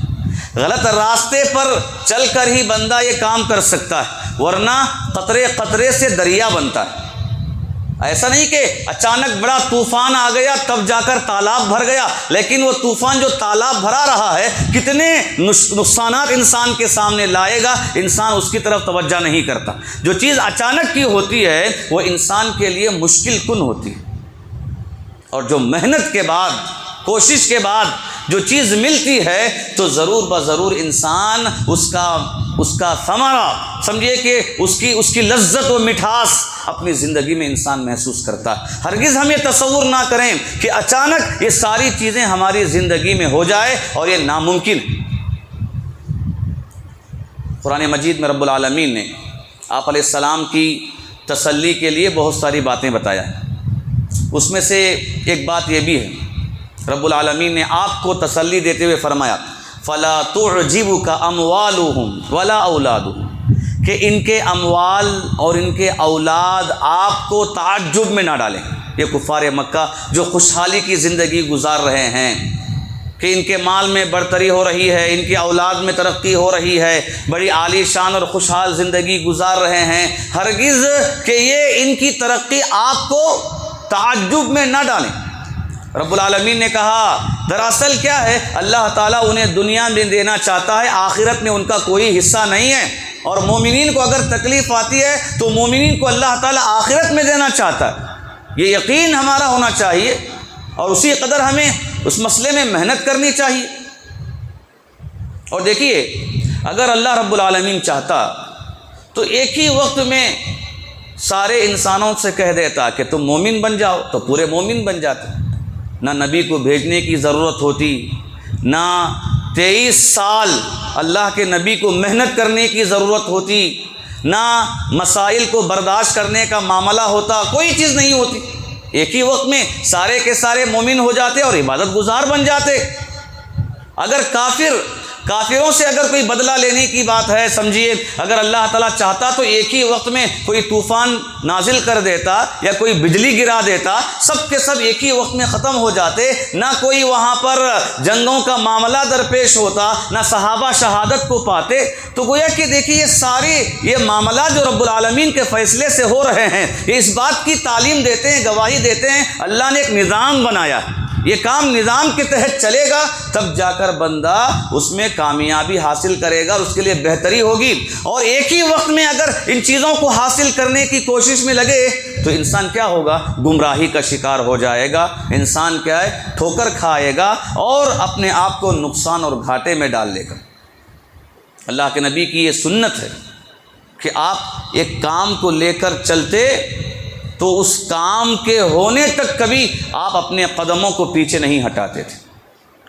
غلط راستے پر چل کر ہی بندہ یہ کام کر سکتا ہے، ورنہ قطرے قطرے سے دریا بنتا ہے۔ ایسا نہیں کہ اچانک بڑا طوفان آ گیا تب جا کر تالاب بھر گیا، لیکن وہ طوفان جو تالاب بھرا رہا ہے کتنے نقصانات انسان کے سامنے لائے گا، انسان اس کی طرف توجہ نہیں کرتا۔ جو چیز اچانک کی ہوتی ہے وہ انسان کے لیے مشکل کن ہوتی ہے، اور جو محنت کے بعد، کوشش کے بعد جو چیز ملتی ہے تو ضرور بضرور انسان اس کا ثمرہ سمجھیے کہ اس کی لذت و مٹھاس اپنی زندگی میں انسان محسوس کرتا ہے۔ ہرگز ہم یہ تصور نہ کریں کہ اچانک یہ ساری چیزیں ہماری زندگی میں ہو جائے، اور یہ ناممکن۔ قرآن مجید میں رب العالمین نے آپ علیہ السلام کی تسلی کے لیے بہت ساری باتیں بتایا ہیں، اس میں سے ایک بات یہ بھی ہے، رب العالمین نے آپ کو تسلی دیتے ہوئے فرمایا فَلَا تُعْجِبُكَ أَمْوَالُهُمْ وَلَا أَوْلَادُهُمْ، کہ ان کے اموال اور ان کے اولاد آپ کو تعجب میں نہ ڈالیں۔ یہ کفار مکہ جو خوشحالی کی زندگی گزار رہے ہیں کہ ان کے مال میں بڑھتری ہو رہی ہے، ان کی اولاد میں ترقی ہو رہی ہے، بڑی عالی شان اور خوشحال زندگی گزار رہے ہیں، ہرگز کہ یہ ان کی ترقی آپ کو تعجب میں نہ ڈالیں۔ رب العالمین نے کہا دراصل کیا ہے، اللہ تعالیٰ انہیں دنیا میں دینا چاہتا ہے، آخرت میں ان کا کوئی حصہ نہیں ہے، اور مومنین کو اگر تکلیف آتی ہے تو مومنین کو اللہ تعالیٰ آخرت میں دینا چاہتا ہے۔ یہ یقین ہمارا ہونا چاہیے اور اسی قدر ہمیں اس مسئلے میں محنت کرنی چاہیے۔ اور دیکھیے، اگر اللہ رب العالمین چاہتا تو ایک ہی وقت میں سارے انسانوں سے کہہ دیتا کہ تم مومن بن جاؤ، تو پورے مومن بن جاتے، نہ نبی کو بھیجنے کی ضرورت ہوتی، نہ 23 سال اللہ کے نبی کو محنت کرنے کی ضرورت ہوتی، نہ مسائل کو برداشت کرنے کا معاملہ ہوتا، کوئی چیز نہیں ہوتی، ایک ہی وقت میں سارے کے سارے مومن ہو جاتے اور عبادت گزار بن جاتے۔ اگر کافروں سے اگر کوئی بدلہ لینے کی بات ہے، سمجھیے اگر اللہ تعالیٰ چاہتا تو ایک ہی وقت میں کوئی طوفان نازل کر دیتا یا کوئی بجلی گرا دیتا، سب کے سب ایک ہی وقت میں ختم ہو جاتے، نہ کوئی وہاں پر جنگوں کا معاملہ درپیش ہوتا، نہ صحابہ شہادت کو پاتے۔ تو گویا کہ دیکھیے یہ معاملات جو رب العالمین کے فیصلے سے ہو رہے ہیں، یہ اس بات کی تعلیم دیتے ہیں، گواہی دیتے ہیں اللہ نے ایک نظام بنایا، یہ کام نظام کے تحت چلے گا تب جا کر بندہ اس میں کامیابی حاصل کرے گا اور اس کے لیے بہتری ہوگی۔ اور ایک ہی وقت میں اگر ان چیزوں کو حاصل کرنے کی کوشش میں لگے تو انسان کیا ہوگا؟ گمراہی کا شکار ہو جائے گا، انسان کیا ہے؟ ٹھوکر کھائے گا اور اپنے آپ کو نقصان اور گھاٹے میں ڈال لے گا۔ اللہ کے نبی کی یہ سنت ہے کہ آپ ایک کام کو لے کر چلتے تو اس کام کے ہونے تک کبھی آپ اپنے قدموں کو پیچھے نہیں ہٹاتے تھے۔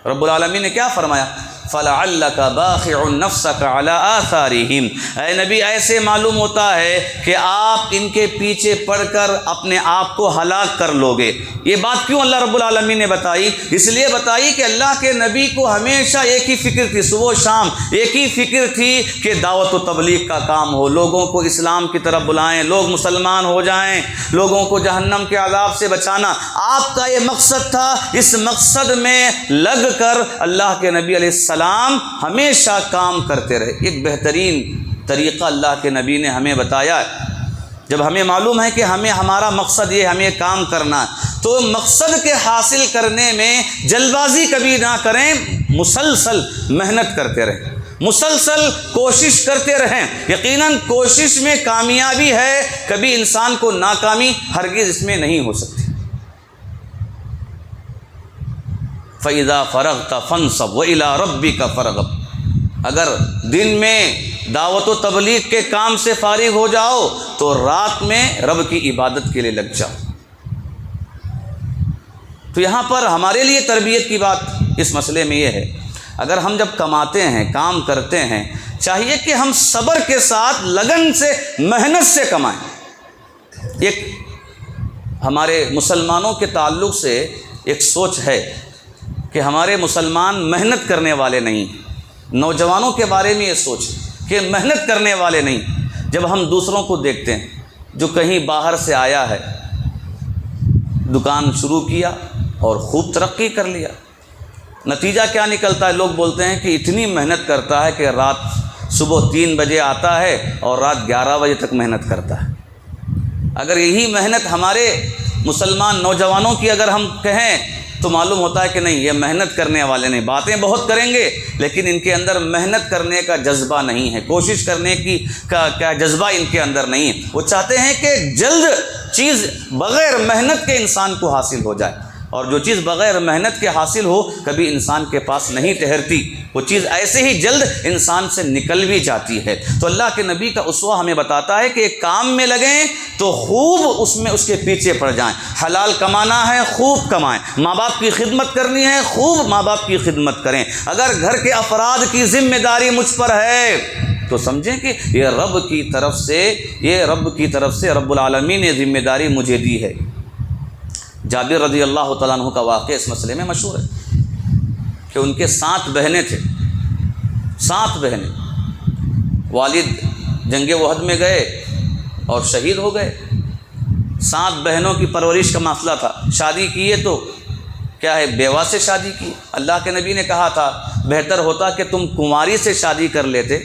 رب العالمین نے کیا فرمایا؟ فَلَعَلَّكَ بَاخِعٌ نَفْسَكَ عَلَىٰ آثَارِهِمْ، اے نبی ایسے معلوم ہوتا ہے کہ آپ ان کے پیچھے پڑ کر اپنے آپ کو ہلاک کر لوگے۔ یہ بات کیوں اللہ رب العالمین نے بتائی؟ اس لیے بتائی کہ اللہ کے نبی کو ہمیشہ ایک ہی فکر تھی، صبح و شام ایک ہی فکر تھی کہ دعوت و تبلیغ کا کام ہو، لوگوں کو اسلام کی طرف بلائیں، لوگ مسلمان ہو جائیں، لوگوں کو جہنم کے عذاب سے بچانا۔ آپ کا یہ مقصد تھا، اس مقصد میں لگ کر اللہ کے نبی علیہ السلام ہمیشہ کام کرتے رہے۔ ایک بہترین طریقہ اللہ کے نبی نے ہمیں بتایا ہے۔ جب ہمیں معلوم ہے کہ ہمارا مقصد یہ ہمیں کام کرنا ہے تو مقصد کے حاصل کرنے میں جلد بازی کبھی نہ کریں، مسلسل محنت کرتے رہیں، مسلسل کوشش کرتے رہیں۔ یقیناً کوشش میں کامیابی ہے، کبھی انسان کو ناکامی ہرگز اس میں نہیں ہو سکتی۔ فَإِذَا فَرَغْتَ فَانْصَبْ وَإِلَىٰ رَبِّكَ فَارْغَب، اگر دن میں دعوت و تبلیغ کے کام سے فارغ ہو جاؤ تو رات میں رب کی عبادت کے لیے لگ جاؤ۔ تو یہاں پر ہمارے لیے تربیت کی بات اس مسئلے میں یہ ہے، اگر ہم جب کماتے ہیں، کام کرتے ہیں، چاہیے کہ ہم صبر کے ساتھ لگن سے، محنت سے کمائیں۔ ایک ہمارے مسلمانوں کے تعلق سے ایک سوچ ہے کہ ہمارے مسلمان محنت کرنے والے نہیں، نوجوانوں کے بارے میں یہ سوچ کہ محنت کرنے والے نہیں۔ جب ہم دوسروں کو دیکھتے ہیں جو کہیں باہر سے آیا ہے، دکان شروع کیا اور خوب ترقی کر لیا، نتیجہ کیا نکلتا ہے؟ لوگ بولتے ہیں کہ اتنی محنت کرتا ہے کہ صبح 3 بجے آتا ہے اور رات 11 بجے تک محنت کرتا ہے۔ اگر یہی محنت ہمارے مسلمان نوجوانوں کی اگر ہم کہیں تو معلوم ہوتا ہے کہ نہیں، یہ محنت کرنے والے نہیں، باتیں بہت کریں گے لیکن ان کے اندر محنت کرنے کا جذبہ نہیں ہے، کوشش کرنے کی کا جذبہ ان کے اندر نہیں ہے۔ وہ چاہتے ہیں کہ جلد چیز بغیر محنت کے انسان کو حاصل ہو جائے، اور جو چیز بغیر محنت کے حاصل ہو کبھی انسان کے پاس نہیں ٹھہرتی، وہ چیز ایسے ہی جلد انسان سے نکل بھی جاتی ہے۔ تو اللہ کے نبی کا اسوہ ہمیں بتاتا ہے کہ ایک کام میں لگیں تو خوب اس کے پیچھے پڑ جائیں، حلال کمانا ہے خوب کمائیں، ماں باپ کی خدمت کرنی ہے خوب ماں باپ کی خدمت کریں۔ اگر گھر کے افراد کی ذمہ داری مجھ پر ہے تو سمجھیں کہ یہ رب کی طرف سے رب العالمین نے ذمہ داری مجھے دی ہے۔ جابر رضی اللہ تعالیٰ عنہ کا واقعہ اس مسئلے میں مشہور ہے کہ ان کے 7 بہنیں تھے، 7 بہنیں، والد جنگ احد میں گئے اور شہید ہو گئے۔ 7 بہنوں کی پرورش کا مسئلہ تھا، شادی کیے تو کیا ہے، بیوہ سے شادی کی۔ اللہ کے نبی نے کہا تھا بہتر ہوتا کہ تم کنواری سے شادی کر لیتے۔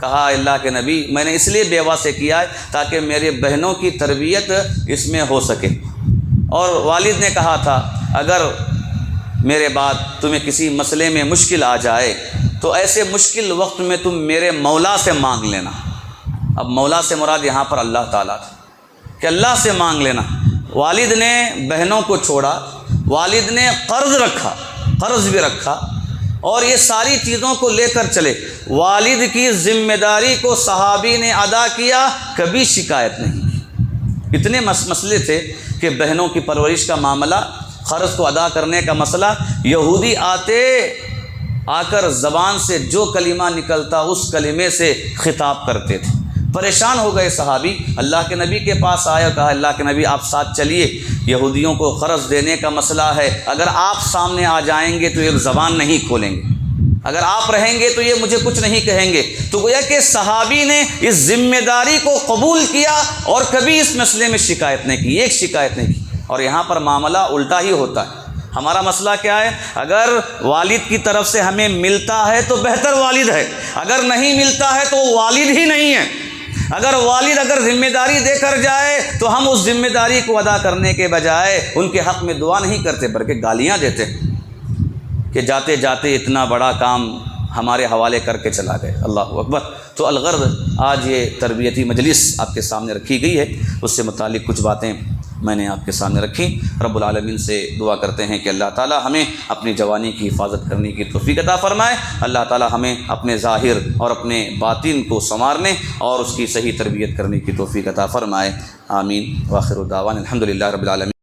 کہا اللہ کے نبی میں نے اس لیے بیوہ سے کیا ہے تاکہ میرے بہنوں کی تربیت اس میں ہو سکے۔ اور والد نے کہا تھا اگر میرے بعد تمہیں کسی مسئلے میں مشکل آ جائے تو ایسے مشکل وقت میں تم میرے مولا سے مانگ لینا۔ اب مولا سے مراد یہاں پر اللہ تعالیٰ تھا کہ اللہ سے مانگ لینا۔ والد نے بہنوں کو چھوڑا والد نے قرض بھی رکھا اور یہ ساری چیزوں کو لے کر چلے، والد کی ذمہ داری کو صحابی نے ادا کیا، کبھی شکایت نہیں کی۔ اتنے مسئلے تھے کہ بہنوں کی پرورش کا معاملہ، قرض کو ادا کرنے کا مسئلہ، یہودی آ کر زبان سے جو کلمہ نکلتا اس کلمے سے خطاب کرتے تھے۔ پریشان ہو گئے صحابی، اللہ کے نبی کے پاس آئے اور کہا اللہ کے نبی آپ ساتھ چلیے، یہودیوں کو قرض دینے کا مسئلہ ہے، اگر آپ سامنے آ جائیں گے تو یہ زبان نہیں کھولیں گے، اگر آپ رہیں گے تو یہ مجھے کچھ نہیں کہیں گے۔ تو گویا کہ صحابی نے اس ذمہ داری کو قبول کیا اور کبھی اس مسئلے میں شکایت نہیں کی، ایک شکایت نہیں کی۔ اور یہاں پر معاملہ الٹا ہی ہوتا ہے۔ ہمارا مسئلہ کیا ہے؟ اگر والد کی طرف سے ہمیں ملتا ہے تو بہتر والد ہے، اگر نہیں ملتا ہے تو والد ہی نہیں ہے۔ اگر ذمہ داری دے کر جائے تو ہم اس ذمہ داری کو ادا کرنے کے بجائے ان کے حق میں دعا نہیں کرتے بلکہ گالیاں دیتے کہ جاتے جاتے اتنا بڑا کام ہمارے حوالے کر کے چلا گئے۔ اللہ اکبر۔ تو الغرض آج یہ تربیتی مجلس آپ کے سامنے رکھی گئی ہے، اس سے متعلق کچھ باتیں میں نے آپ کے سامنے رکھی۔ رب العالمین سے دعا کرتے ہیں کہ اللہ تعالی ہمیں اپنی جوانی کی حفاظت کرنے کی توفیق عطا فرمائے، اللہ تعالی ہمیں اپنے ظاہر اور اپنے باطن کو سنوارنے اور اس کی صحیح تربیت کرنے کی توفیق عطا فرمائے، آمین۔ وآخر دعوانا الحمدللہ رب العالمین۔